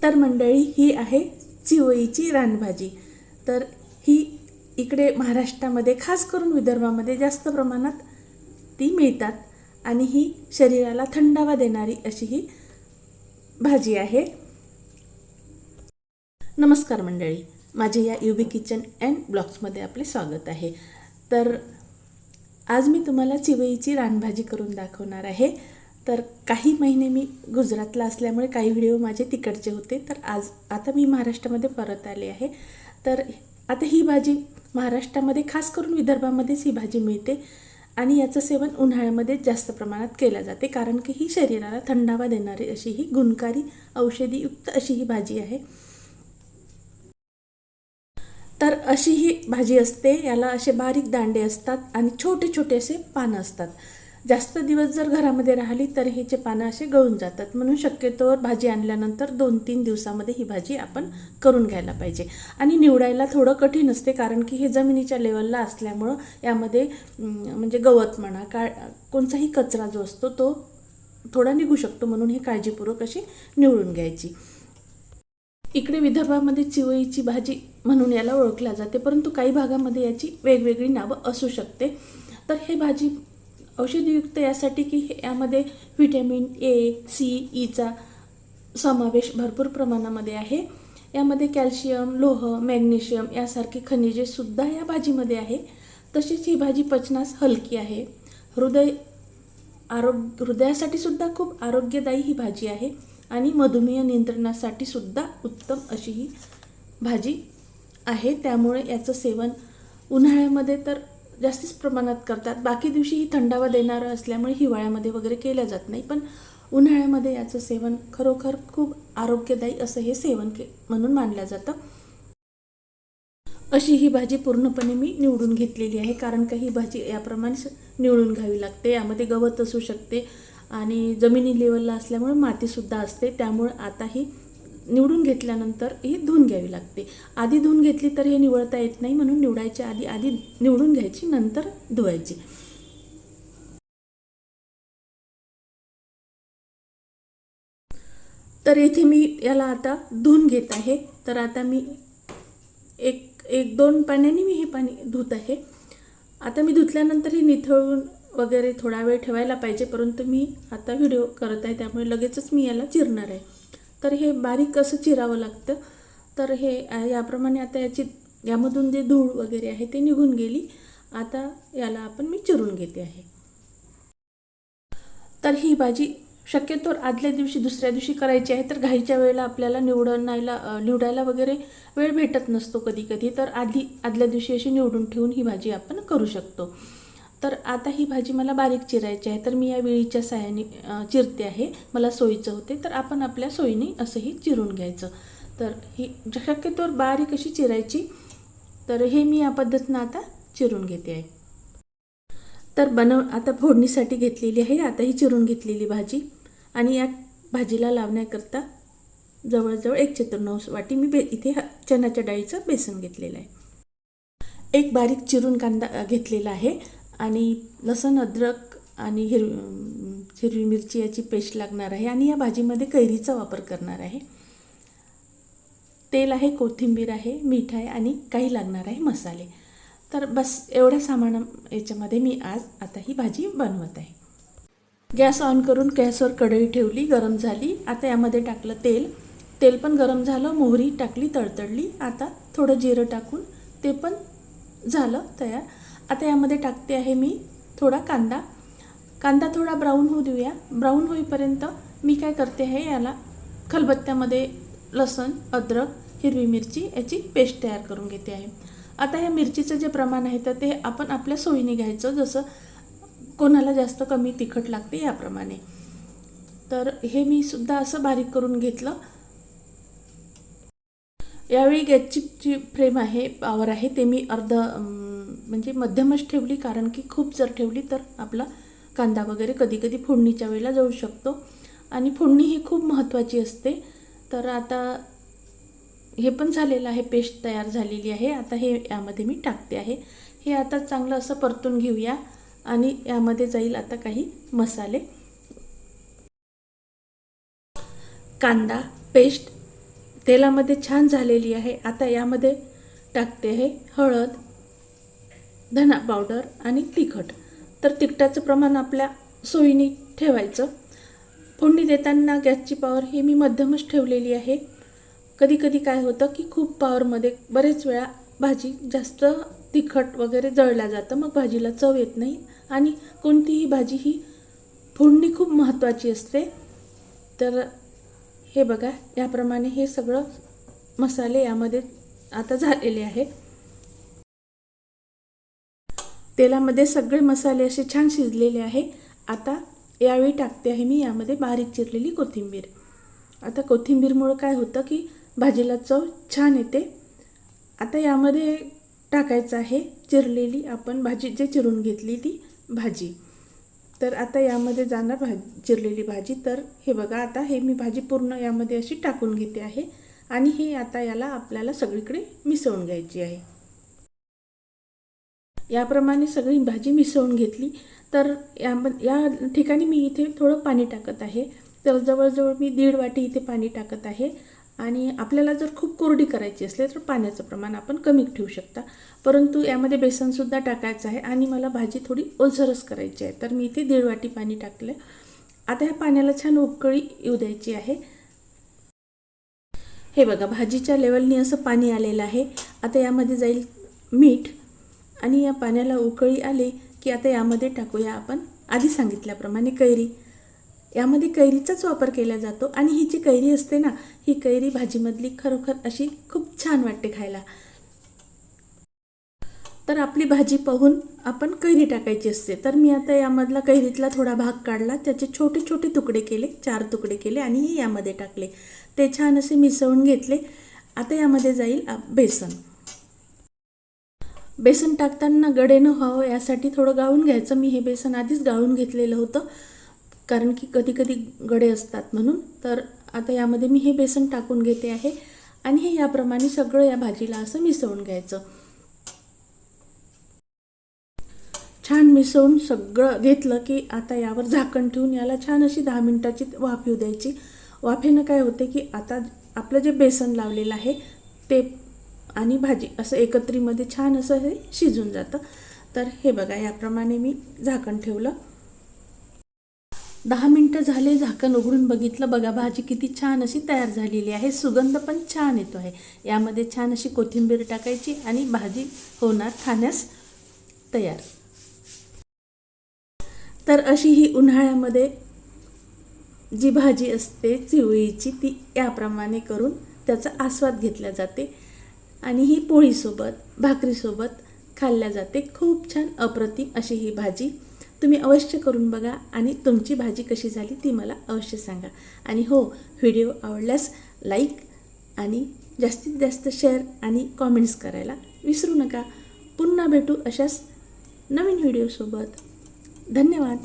तर मंडळी, ही आहे चिवईची रानभाजी. तर ही इकडे महाराष्ट्रामध्ये, खास करून विदर्भामध्ये जास्त प्रमाणात ती मिळतात आणि ही शरीराला थंडावा देणारी अशी ही भाजी आहे. नमस्कार मंडळी, माझे या युबी किचन अँड ब्लॉग्समध्ये आपले स्वागत आहे. तर आज मी तुम्हाला चिवईची रानभाजी करून दाखवणार आहे. तर काही महिने मी गुजरातला असल्यामुळे काही व्हिडिओ माझे तिकडचे होते. तर आता मी महाराष्ट्रामध्ये परत आले आहे. तर आता ही भाजी महाराष्ट्रामध्ये, खास करून विदर्भामध्येच ही भाजी मिळते आणि याचं सेवन उन्हाळ्यामध्ये जास्त प्रमाणात केलं जाते, कारण की ही शरीराला थंडावा देणारी अशी ही गुणकारी औषधीयुक्त अशी ही भाजी आहे. तर अशी ही भाजी असते. याला असे बारीक दांडे असतात आणि छोटे छोटे असे पानं असतात. जास्त दिवस जर घरामध्ये राहिली तर ह्याचे पानं असे गळून जातात, म्हणून शक्यतोवर भाजी आणल्यानंतर 2-3 दिवसामध्ये ही भाजी आपण करून घ्यायला पाहिजे. आणि निवडायला थोडं कठीण असते, कारण की हे जमिनीच्या लेवलला असल्यामुळं यामध्ये म्हणजे गवत म्हणा, कोणताही कचरा जो असतो तो थोडा निघू शकतो, म्हणून हे काळजीपूर्वक अशी निवडून घ्यायची. इकडे विदर्भामध्ये चिवईची भाजी म्हणून याला ओळखल्या जाते, परंतु काही भागामध्ये याची वेगवेगळी नावं असू शकते. तर हे भाजी औषधीयुक्त यासाठी की यामध्ये व्हिटॅमिन ए, सी, ईचा समावेश भरपूर प्रमाणामध्ये आहे. यामध्ये कॅल्शियम, लोह, मॅग्नेशियम यासारखी खनिजे सुद्धा या भाजीमध्ये आहे. तशीच ही भाजी पचनास हलकी आहे. हृदयासाठी सुद्धा खूप आरोग्यदायी ही भाजी आहे आणि मधुमेह नियंत्रणासाठी सुद्धा उत्तम अशी ही भाजी आहे. त्यामुळे याचं सेवन उन्हाळ्यामध्ये तर जास्तीच प्रमाणात करतात. बाकी दिवशी ही थंडावा देणारं असल्यामुळे हिवाळ्यामध्ये वगैरे केलं जात नाही, पण उन्हाळ्यामध्ये याचं सेवन खरोखर खूप आरोग्यदायी असं हे सेवन म्हणून मानलं जातं. अशी ही भाजी पूर्णपणे मी निवडून घेतलेली आहे, कारण का ही भाजी याप्रमाणे निवडून घ्यावी लागते. यामध्ये गवत असू शकते आणि जमिनी लेवलला असल्यामुळे मातीसुद्धा असते. त्यामुळे आता ही निवडून घेतल्यानंतर ही धुवून घ्यावी लागते. आधी धुवून घेतली तर हे निवडता येत नाही, म्हणून निवडायच्या आधी निवडून घ्यायची, नंतर धुवायची. तर इथे मी याला आता धुवून घेत आहे. तर आता मी एक दोन पाण्याने मी हे पाणी धुत आहे. आता मी धुतल्यानंतर हे निथळून वगैरे थोडा वेळ ठेवायला पाहिजे, परंतु मी आता व्हिडिओ करत आहे त्यामुळे लगेचच मी याला चिरणार आहे. तर हे बारीक असं चिरावं लागतं. तर हे याप्रमाणे आता यामधून जे धूळ वगैरे आहे ते निघून गेली. आता याला आपण मी चिरून घेते आहे. तर ही भाजी शक्यतो आदल्या दिवशी दुसऱ्या दिवशी करायची आहे. तर घाईच्या वेळेला आपल्याला निवडायला वगैरे वेळ भेटत नसतो कधी कधी, तर आदल्या दिवशी अशी निवडून ठेवून ही भाजी आपण करू शकतो. तर आता ही भाजी मला बारीक चिरायची आहे, तर मी या वेळीच्या साहाय्याने चिरते आहे. मला सोयीचं होते, तर आपण आपल्या सोयीने असंही चिरून घ्यायचं. तर ही शक्यतोवर बारीक अशी चिरायची. तर हे मी या पद्धतीनं आता चिरून घेते आहे. तर आता फोडणीसाठी घेतलेली आहे आता ही चिरून घेतलेली भाजी. आणि या भाजीला लावण्याकरता जवळजवळ 1/4 वाटी मी इथे चण्याच्या डाळीचं बेसन घेतलेलं आहे. एक बारीक चिरून कांदा घेतलेला आहे आणि लसूण, अद्रक आणि हिरवी मिरची याची पेस्ट लागणार आहे. आणि या भाजीमध्ये कैरीचा वापर करणार आहे. तेल आहे, कोथिंबीर आहे, मीठ आहे आणि काही लागणार आहे मसाले. तर बस एवढ्या सामान याच्यामध्ये मी आता ही भाजी बनवत आहे. गॅस ऑन करून गॅसवर कढई ठेवली, गरम झाली. आता यामध्ये टाकलं तेल पण गरम झालं. मोहरी टाकली, तडतडली. आता थोडं जिरं टाकून ते पण झालं तयार. आता यामध्ये टाकते आहे मी थोडा कांदा थोडा ब्राऊन होऊ देऊया. ब्राऊन होईपर्यंत मी काय करते आहे, याला खलबत्त्यामध्ये लसूण, अद्रक, हिरवी मिरची याची पेस्ट तयार करून घेते आहे. आता या मिरचीचं जे प्रमाण आहे तर ते आपण आपल्या सोयीने घ्यायचं, जसं कोणाला जास्त कमी तिखट लागते याप्रमाणे. तर हे मी सुद्धा असं बारीक करून घेतलं. यावेळी गॅसची जी फ्लेम आहे, पॉवर आहे, ते मी म्हणजे मध्यमच ठेवली, कारण की खूप जर ठेवली तर आपला कांदा वगैरे कधी कधी फोडणीच्या वेळेला जळू शकतो आणि फोडणी ही खूप महत्त्वाची असते. तर आता हे पण झालेलं आहे, पेस्ट तयार झालेली आहे. आता हे यामध्ये मी टाकते आहे. हे आता चांगलं असं परतून घेऊया आणि यामध्ये जाईल आता काही मसाले. कांदा पेस्ट तेलामध्ये छान झालेली आहे. आता यामध्ये टाकते आहे हळद, धना पावडर आणि तिखट. तर तिखटाचं प्रमाण आपल्या सोयीने ठेवायचं. फोडणी देताना गॅसची पॉवर ही मी मध्यमच ठेवलेली आहे. कधी कधी काय होतं की खूप पॉवरमध्ये बरेच वेळा भाजी जास्त तिखट वगैरे जळल्या जातं, मग भाजीला चव येत नाही. आणि कोणतीही भाजी ही फोडणी खूप महत्त्वाची असते. तर हे बघा, याप्रमाणे हे सगळं मसाले यामध्ये आता झालेले आहे. तेलामध्ये सगळे मसाले असे छान शिजलेले आहे. आता यावेळी टाकते आहे मी यामध्ये बारीक चिरलेली कोथिंबीर. आता कोथिंबीरमुळे काय होतं की भाजीला चव छान येते. आता यामध्ये टाकायचं आहे चिरलेली आपण भाजी जे चिरून घेतली ती भाजी. तर आता यामध्ये जाणार चिरलेली भाजी. तर हे बघा, आता हे मी भाजी पूर्ण यामध्ये अशी टाकून घेते आहे आणि हे आता याला आपल्याला सगळीकडे मिसळून घ्यायची आहे. याप्रमाणे सगळी भाजी मिसळून घेतली. तर या ठिकाणी मी इथे थोडं पाणी टाकत आहे. तर जवळजवळ मी 1.5 वाटी इथे पाणी टाकत आहे. आणि आपल्याला जर खूप कोरडी करायची असले तर पाण्याचं प्रमाण आपण कमी ठेवू शकता. परंतु यामध्ये बेसनसुद्धा टाकायचं आहे आणि मला भाजी थोडी ओलसरच करायची आहे. तर मी इथे 1.5 वाटी पाणी टाकलं. आता ह्या पाण्याला छान उकळी येऊ द्यायची आहे. हे बघा, भाजीच्या लेवलनी असं पाणी आलेलं आहे. आता यामध्ये जाईल मीठ आणि या पाण्याला उकळी आली की आता यामध्ये टाकूया आपण आधी सांगितल्याप्रमाणे कैरी. यामध्ये कैरीचाच वापर केला जातो आणि ही जी कैरी असते ना, ही कैरी भाजीमधली खरोखर अशी खूप छान वाटते खायला. तर आपली भाजी पाहून आपण कैरी टाकायची असते. तर मी आता यामधला कैरीतला थोडा भाग काढला, त्याचे छोटे छोटे तुकडे केले, 4 तुकडे केले आणि हे यामध्ये टाकले. ते छान असे मिसळून घेतले. आता यामध्ये जाईल बेसन. बेसन टाकताना गडे न व्हावं यासाठी थोडं गाळून घ्यायचं. मी हे बेसन आधीच गाळून घेतलेलं होतं, कारण की कधी कधी गडे असतात म्हणून. तर आता यामध्ये मी हे बेसन टाकून घेते आहे आणि हे याप्रमाणे सगळं या भाजीला असं मिसळून घ्यायचं. छान मिसळून सगळं घेतलं की आता यावर झाकण ठेवून याला छान अशी 10 मिनिटाची वाफ येऊ द्यायची. वाफेनं काय होते की आता आपलं जे बेसन लावलेलं आहे ते आणि भाजी असं एकत्रीमध्ये छान असं हे शिजून जातं. तर हे बघा, याप्रमाणे मी झाकण ठेवलं. 10 मिनिटं झाले, झाकण उघडून बघितलं. बघा, भाजी किती छान अशी तयार झालेली आहे. सुगंध पण छान येतो आहे. यामध्ये छान अशी कोथिंबीर टाकायची आणि भाजी होणार खाण्यास तयार. तर अशी ही उन्हाळ्यामध्ये जी भाजी असते चिवळीची, ती याप्रमाणे करून त्याचा आस्वाद घेतला जाते आणि ही पोळीसोबत, भाकरीसोबत खाल्ल्या जाते. खूप छान अप्रतिम अशी ही भाजी. तुम्ही अवश्य करून बघा आणि तुमची भाजी कशी झाली ती मला अवश्य सांगा. आणि हो, व्हिडिओ आवडल्यास लाईक आणि जास्तीत जास्त शेअर आणि कॉमेंट्स करायला विसरू नका. पुन्हा भेटू अशाच नवीन व्हिडिओसोबत. धन्यवाद.